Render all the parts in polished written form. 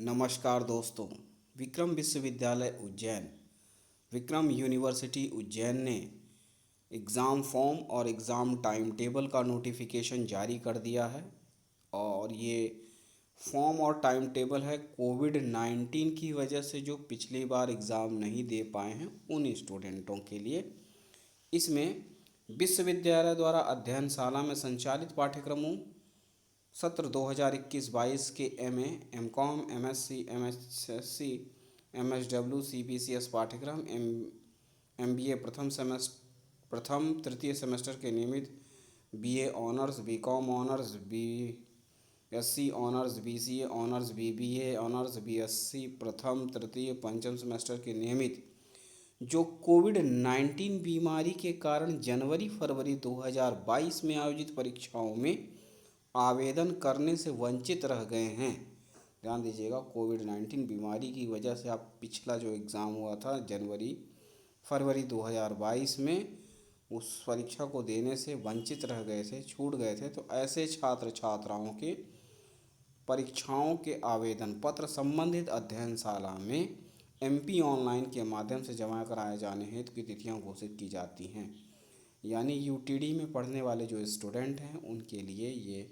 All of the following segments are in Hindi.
नमस्कार दोस्तों। विक्रम विश्वविद्यालय उज्जैन, विक्रम यूनिवर्सिटी उज्जैन ने एग्ज़ाम फॉर्म और एग्ज़ाम टाइम टेबल का नोटिफिकेशन जारी कर दिया है। और ये फॉर्म और टाइम टेबल है कोविड-19 की वजह से जो पिछली बार एग्ज़ाम नहीं दे पाए हैं उन स्टूडेंटों के लिए। इसमें विश्वविद्यालय द्वारा अध्ययनशाला में संचालित पाठ्यक्रमों सत्र 2021-22 के MA, MCom, MSc, MSc, MSW, CBCS पाठ्यक्रम, एमबीए प्रथम तृतीय सेमेस्टर के नियमित BA honours, BCom honours, BSc honours, BCA honours, BBA honours, BSc प्रथम तृतीय पंचम सेमेस्टर के नियमित जो कोविड-19 बीमारी के कारण जनवरी फरवरी 2022 में आयोजित परीक्षाओं में आवेदन करने से वंचित रह गए हैं। ध्यान दीजिएगा, कोविड-19 बीमारी की वजह से आप पिछला जो एग्ज़ाम हुआ था जनवरी फरवरी 2022 में, उस परीक्षा को देने से वंचित रह गए थे, छूट गए थे। तो ऐसे छात्र छात्राओं के परीक्षाओं के आवेदन पत्र संबंधित अध्ययनशाला में एमपी ऑनलाइन के माध्यम से जमा कराए जाने हेतु की तिथियां घोषित की जाती हैं। यानी यूटीडी में पढ़ने वाले जो स्टूडेंट हैं उनके लिए ये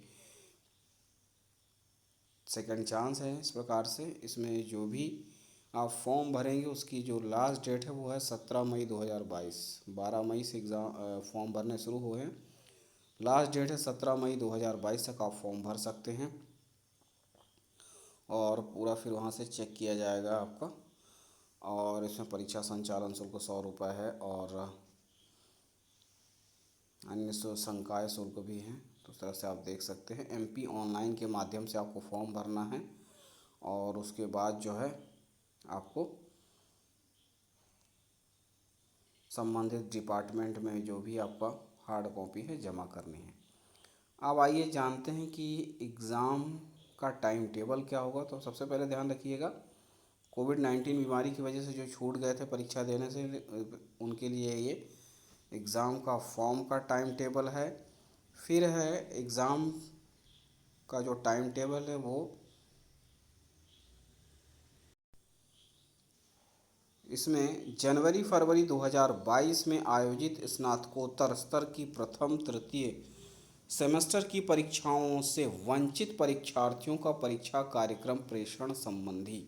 सेकंड चांस है। इस प्रकार से इसमें जो भी आप फॉर्म भरेंगे उसकी जो लास्ट डेट है वो है 17 मई 2022। 12 मई से एग्ज़ाम फॉर्म भरने शुरू हुए हैं। लास्ट डेट है 17 मई 2022 तक आप फॉर्म भर सकते हैं और पूरा फिर वहाँ से चेक किया जाएगा आपका। और इसमें परीक्षा संचालन शुल्क 100 रुपये है और अन्य संकाय शुल्क भी हैं। तो इस तरह से आप देख सकते हैं एमपी ऑनलाइन के माध्यम से आपको फॉर्म भरना है और उसके बाद जो है आपको संबंधित डिपार्टमेंट में जो भी आपका हार्ड कॉपी है जमा करनी है। अब आइए जानते हैं कि एग्ज़ाम का टाइम टेबल क्या होगा। तो सबसे पहले ध्यान रखिएगा, कोविड-19 बीमारी की वजह से जो छूट गए थे परीक्षा देने से उनके लिए ये एग्ज़ाम का फॉर्म का टाइम टेबल है। फिर है एग्ज़ाम का जो टाइम टेबल है वो इसमें जनवरी फरवरी 2022 में आयोजित स्नातकोत्तर स्तर की प्रथम तृतीय सेमेस्टर की परीक्षाओं से वंचित परीक्षार्थियों का परीक्षा कार्यक्रम प्रेषण संबंधी।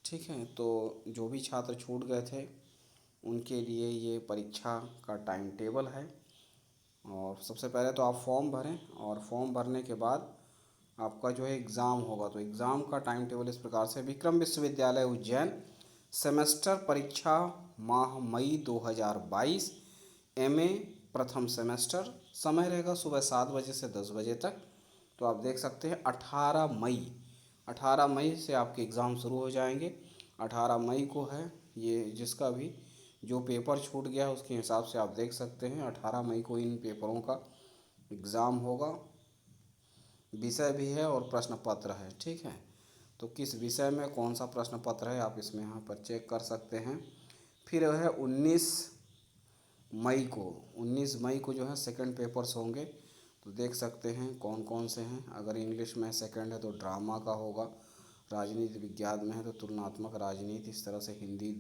ठीक है, तो जो भी छात्र छूट गए थे उनके लिए ये परीक्षा का टाइम टेबल है। और सबसे पहले तो आप फॉर्म भरें और फॉर्म भरने के बाद आपका जो है एग्ज़ाम होगा। तो एग्ज़ाम का टाइम टेबल इस प्रकार से, विक्रम विश्वविद्यालय उज्जैन सेमेस्टर परीक्षा माह मई 2022, एमए प्रथम सेमेस्टर, समय रहेगा सुबह 7 बजे से 10 बजे तक। तो आप देख सकते हैं 18 मई से आपके एग्ज़ाम शुरू हो जाएंगे। 18 मई को है ये, जिसका भी जो पेपर छूट गया है उसके हिसाब से आप देख सकते हैं 18 मई को इन पेपरों का एग्ज़ाम होगा। विषय भी है और प्रश्न पत्र है। ठीक है, तो किस विषय में कौन सा प्रश्न पत्र है आप इसमें यहाँ पर चेक कर सकते हैं। फिर है 19 मई को जो है सेकंड पेपर्स होंगे। तो देख सकते हैं कौन कौन से हैं। अगर इंग्लिश में सेकंड है तो ड्रामा का होगा, राजनीति विज्ञान में है तो तुलनात्मक राजनीति, इस तरह से हिंदी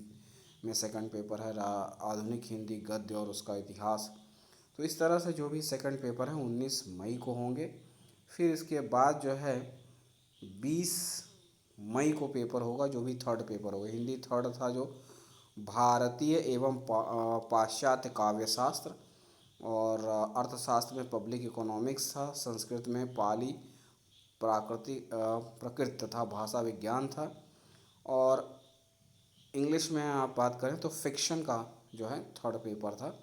में सेकंड पेपर है आधुनिक हिंदी गद्य और उसका इतिहास। तो इस तरह से जो भी सेकंड पेपर हैं 19 मई को होंगे। फिर इसके बाद जो है 20 मई को पेपर होगा, जो भी थर्ड पेपर होगा। हिंदी थर्ड था जो भारतीय एवं पाश्चात्य काव्यशास्त्र, और अर्थशास्त्र में पब्लिक इकोनॉमिक्स था, संस्कृत में पाली प्रकृत तथा भाषा विज्ञान था, और इंग्लिश में आप बात करें तो फिक्शन का जो है थर्ड पेपर था।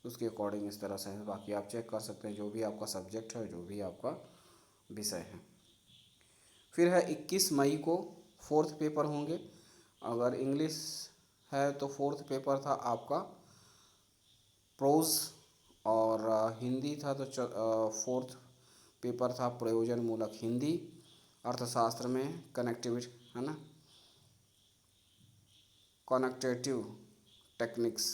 उसके अकॉर्डिंग इस तरह से है। बाकी आप चेक कर सकते हैं जो भी आपका सब्जेक्ट है, जो भी आपका विषय है। फिर है 21 मई को फोर्थ पेपर होंगे। अगर इंग्लिश है तो फोर्थ पेपर था आपका प्रोज, और हिंदी था तो फोर्थ पेपर था प्रयोजन मूलक हिंदी। अर्थशास्त्र में कनेक्टिविटी है ना, कनेक्टेटिव टेक्निक्स।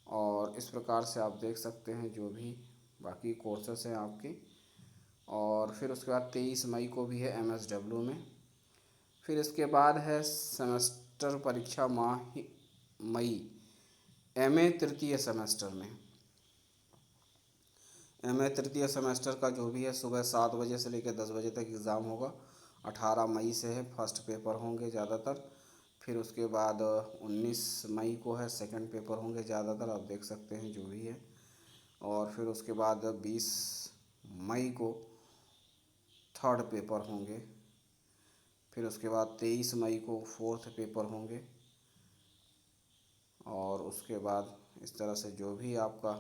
और इस प्रकार से आप देख सकते हैं जो भी बाकी कोर्सेस हैं आपके। और फिर उसके बाद 23 मई को भी है एमएसडब्ल्यू में। फिर इसके बाद है सेमेस्टर परीक्षा माह मई, एमए तृतीय सेमेस्टर में। एमए तृतीय सेमेस्टर का जो भी है सुबह 7 बजे से लेकर 10 बजे तक एग्ज़ाम होगा। 18 मई से है फर्स्ट पेपर होंगे ज़्यादातर। फिर उसके बाद 19 मई को है सेकंड पेपर होंगे ज़्यादातर, आप देख सकते हैं जो भी है। और फिर उसके बाद 20 मई को थर्ड पेपर होंगे। फिर उसके बाद 23 मई को फोर्थ पेपर होंगे। और उसके बाद इस तरह से जो भी आपका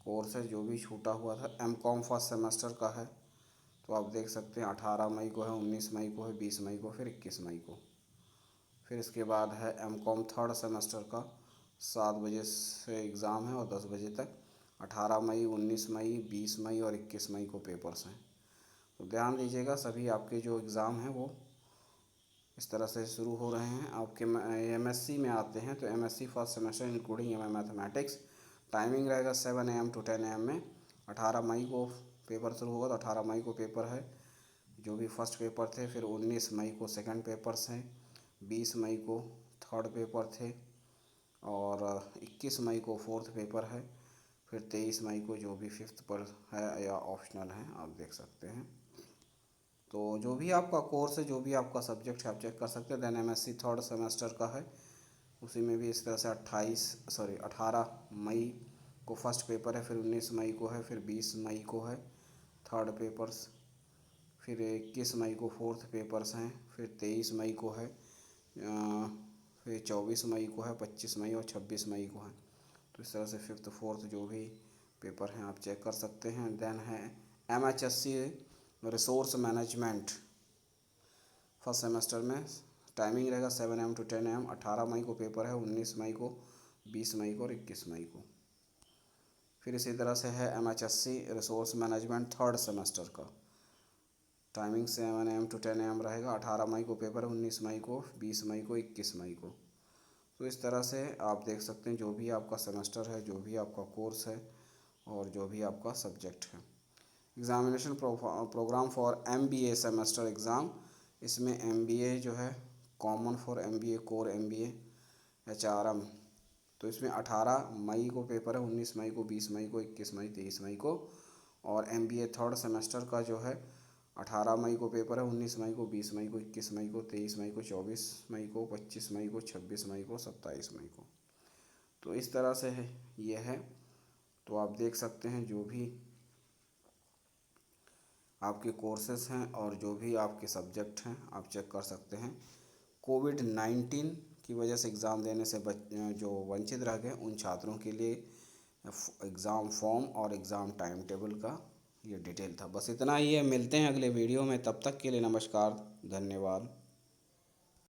कोर्स है, जो भी छूटा हुआ था, एमकॉम फर्स्ट सेमेस्टर का है तो आप देख सकते हैं 18 मई को है, 19 मई को है, 20 मई को, फिर 21 मई को। फिर इसके बाद है एमकॉम थर्ड सेमेस्टर का, 7 बजे से एग्ज़ाम है और 10 बजे तक। 18 मई, 19 मई, 20 मई और 21 मई को पेपर्स हैं। तो ध्यान दीजिएगा, सभी आपके जो एग्ज़ाम हैं वो इस तरह से शुरू हो रहे हैं। आपके एमएससी में आते हैं तो MSc first semester including MA mathematics, timing रहेगा 7 AM to 10 AM में। 18 मई को पेपर शुरू होगा तो 18 मई को पेपर है, जो भी फर्स्ट पेपर थे। फिर 19 मई को सेकंड पेपर्स हैं, 20 मई को थर्ड पेपर थे और 21 मई को फोर्थ पेपर है। फिर 23 मई को जो भी फिफ्थ पर है या ऑप्शनल है, आप देख सकते हैं। तो जो भी आपका कोर्स है, जो भी आपका सब्जेक्ट है, आप चेक कर सकते हैं। देन एमएससी थर्ड सेमेस्टर का है, उसी में भी इस तरह से 18 मई को फर्स्ट पेपर है। फिर 19 मई को है, फिर 20 मई को है थर्ड पेपर्स। फिर 21 मई को फोर्थ पेपर्स हैं। फिर 23 मई को है, फिर 24 मई को है, 25 मई और 26 मई को है। तो इस तरह से फिफ्थ फोर्थ जो भी पेपर हैं आप चेक कर सकते हैं। देन है MHSC resource management first semester में, टाइमिंग रहेगा 7 AM to 10 AM। 18 मई को पेपर है, 19 मई को, 20 मई को और 21 मई को। फिर इसी तरह से है MHSC resource management third semester का, टाइमिंग 7 AM to 10 AM रहेगा। 18 मई को पेपर है, 19 मई को, 20 मई को, 21 मई को। तो इस तरह से आप देख सकते हैं जो भी आपका सेमेस्टर है, जो भी आपका कोर्स है और जो भी आपका सब्जेक्ट है। Examination programme for MBA semester exam, इसमें MBA जो है common for MBA, core MBA, HRM। तो इसमें 18 मई को पेपर है, 19 मई को, 20 मई को, 21 मई, 23 मई को। और MBA थर्ड सेमेस्टर का जो है 18 मई को पेपर है, 19 मई को, 20 मई को, 21 मई को, 23 मई को, 24 मई को, 25 मई को, 26 मई को, 27 मई को। तो इस तरह से है ये है। तो आप देख सकते हैं जो भी आपके कोर्सेज हैं और जो भी आपके सब्जेक्ट हैं आप चेक कर सकते हैं। कोविड-19 की वजह से एग्ज़ाम देने से जो वंचित रह गए उन छात्रों के लिए एग्ज़ाम फॉर्म और एग्ज़ाम टाइम टेबल का ये डिटेल था। बस इतना ही है, मिलते हैं अगले वीडियो में, तब तक के लिए नमस्कार, धन्यवाद।